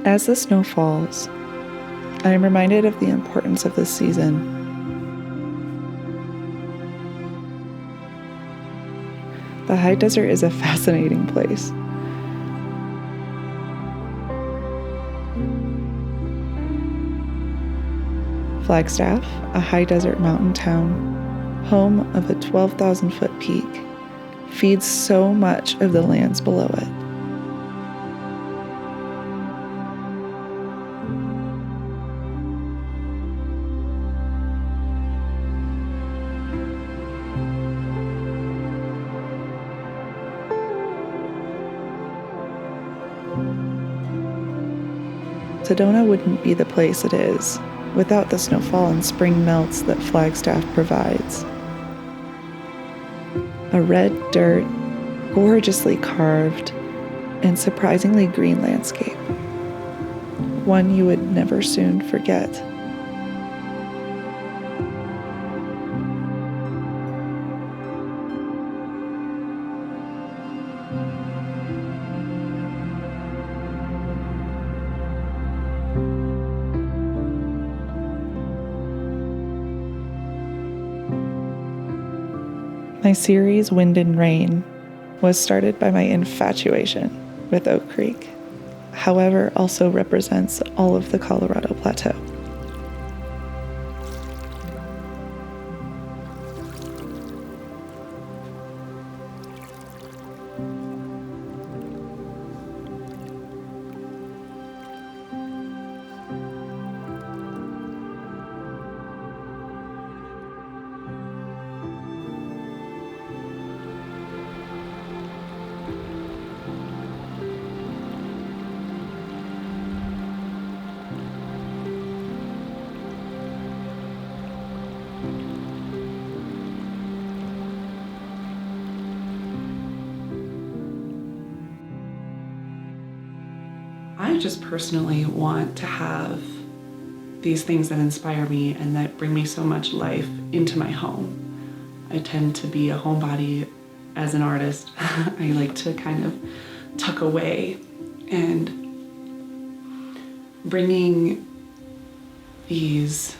As the snow falls, I am reminded of the importance of this season. The high desert is a fascinating place. Flagstaff, a high desert mountain town, home of a 12,000-foot peak, feeds so much of the lands below it. Sedona wouldn't be the place it is without the snowfall and spring melts that Flagstaff provides. A red dirt, gorgeously carved, and surprisingly green landscape. One you would never soon forget. My series, Wind and Rain, was started by my infatuation with Oak Creek, however, also represents all of the Colorado Plateau. I just personally want to have these things that inspire me and that bring me so much life into my home. I tend to be a homebody as an artist. I like to kind of tuck away, and bringing these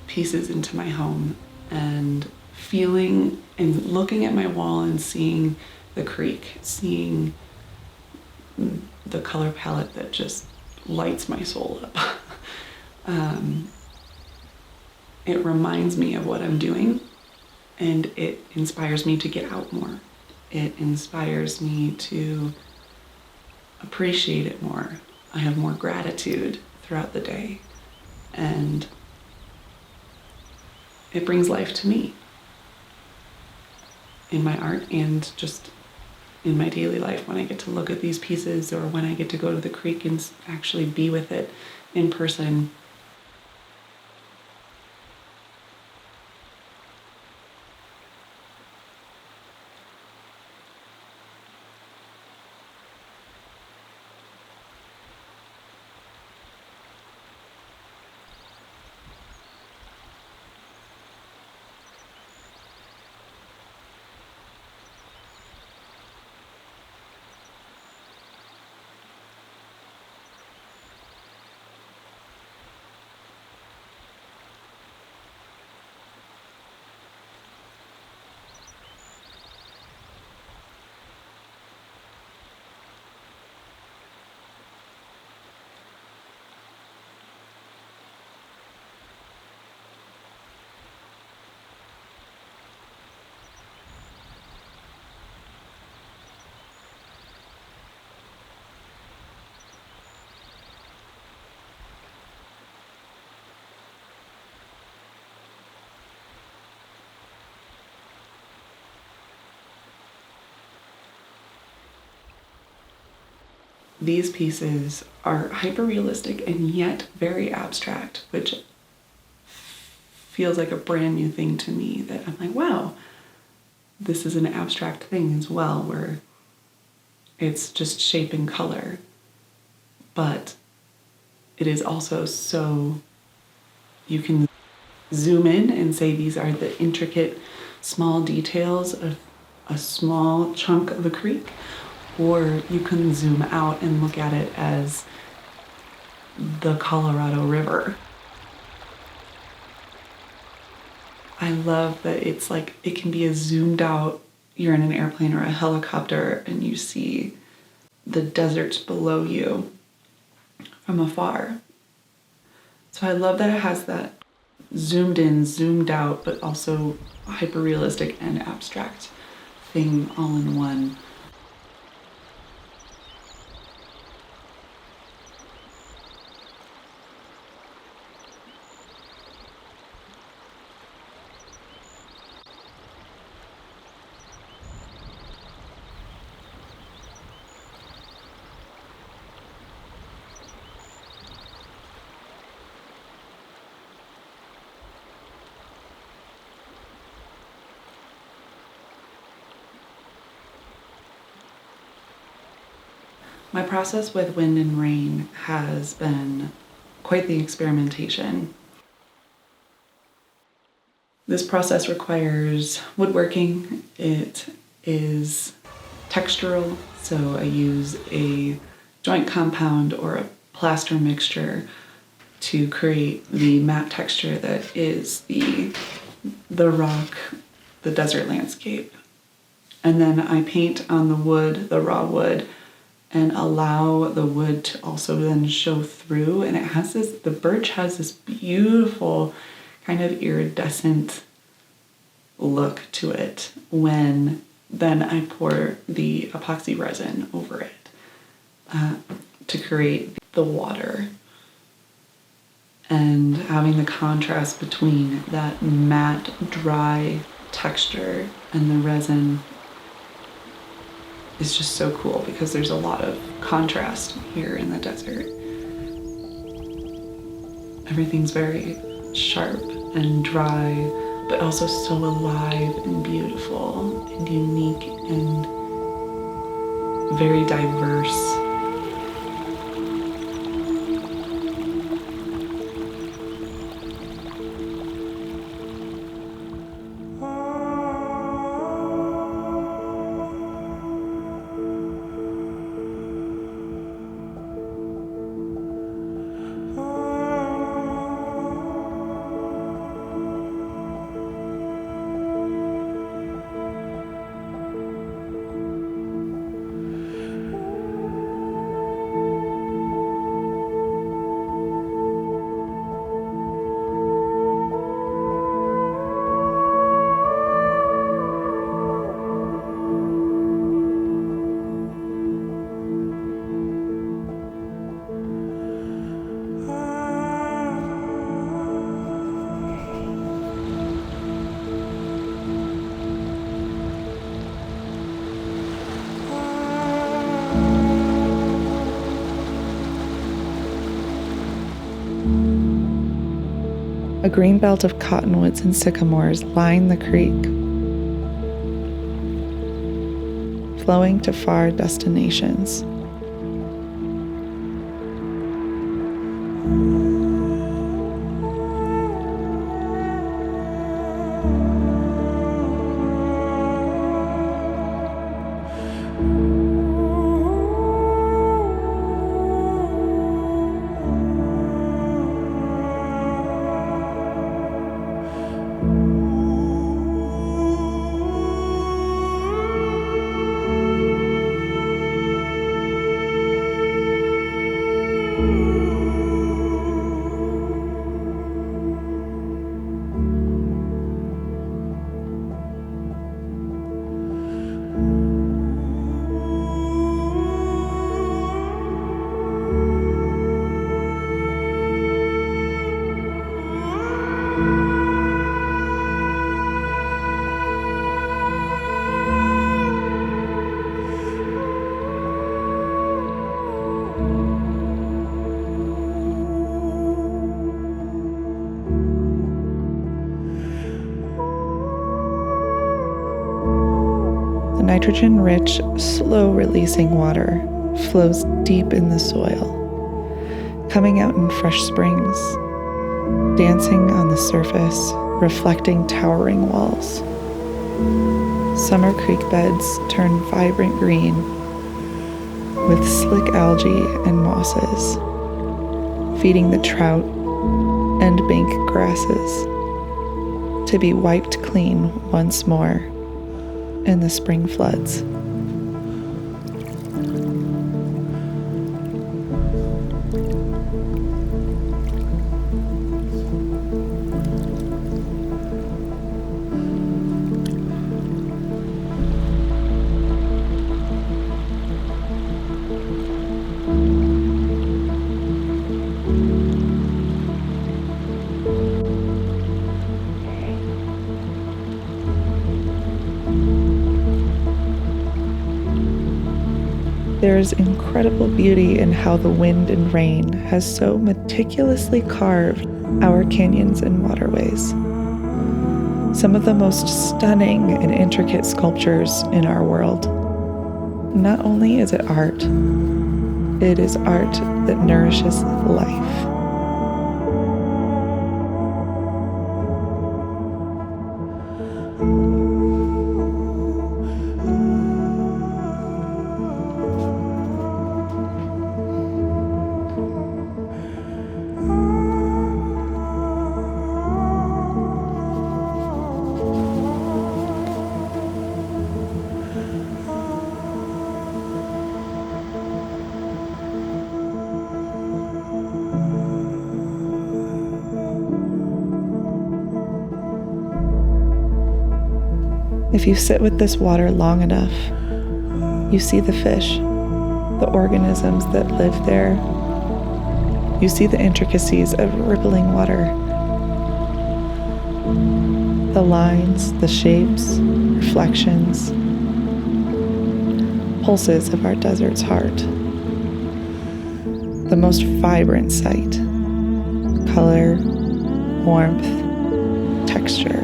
pieces into my home and feeling and looking at my wall and seeing the creek, seeing the color palette that just lights my soul up. It reminds me of what I'm doing, and it inspires me to get out more. It inspires me to appreciate it more. I have more gratitude throughout the day, and it brings life to me in my art and just in my daily life when I get to look at these pieces, or when I get to go to the creek and actually be with it in person. These pieces are hyper-realistic and yet very abstract, which feels like a brand new thing to me, that I'm like, wow, this is an abstract thing as well, where it's just shape and color, but it is also so you can zoom in and say these are the intricate small details of a small chunk of a creek, or you can zoom out and look at it as the Colorado River. I love that it's like it can be a zoomed out, you're in an airplane or a helicopter and you see the deserts below you from afar. So I love that it has that zoomed in, zoomed out, but also hyper realistic and abstract thing all in one. My process with wind and rain has been quite the experimentation. This process requires woodworking. It is textural, so I use a joint compound or a plaster mixture to create the matte texture that is the rock, the desert landscape. And then I paint on the wood, the raw wood, and allow the wood to also then show through. And it has this, the birch has this beautiful kind of iridescent look to it when then I pour the epoxy resin over it to create the water. And having the contrast between that matte, dry texture and the resin is just so cool because there's a lot of contrast here in the desert. Everything's very sharp and dry, but also so alive and beautiful and unique and very diverse. A green belt of cottonwoods and sycamores line the creek, flowing to far destinations. The nitrogen-rich, slow-releasing water flows deep in the soil, coming out in fresh springs, dancing on the surface, reflecting towering walls. Summer creek beds turn vibrant green with slick algae and mosses. feeding the trout and bank grasses, to be wiped clean once more in the spring floods. There's incredible beauty in how the wind and rain has so meticulously carved our canyons and waterways. Some of the most stunning and intricate sculptures in our world. Not only is it art, it is art that nourishes life. If you sit with this water long enough, you see the fish, the organisms that live there. You see the intricacies of rippling water, the lines, the shapes, reflections, pulses of our desert's heart. The most vibrant sight, color, warmth, texture.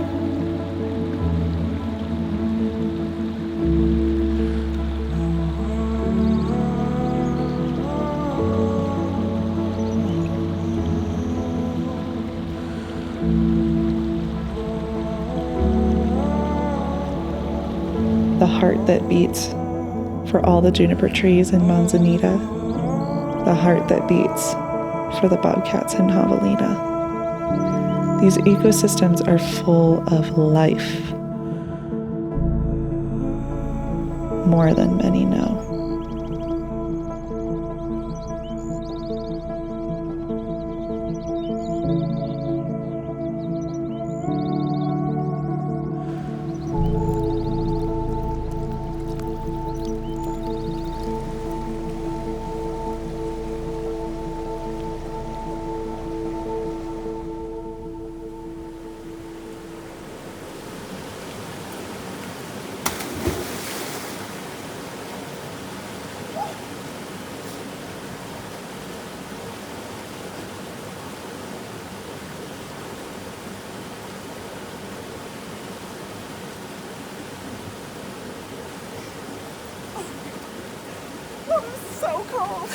The heart that beats for all the juniper trees in Manzanita, the heart that beats for the bobcats in Javelina. These ecosystems are full of life, more than many know. So cold.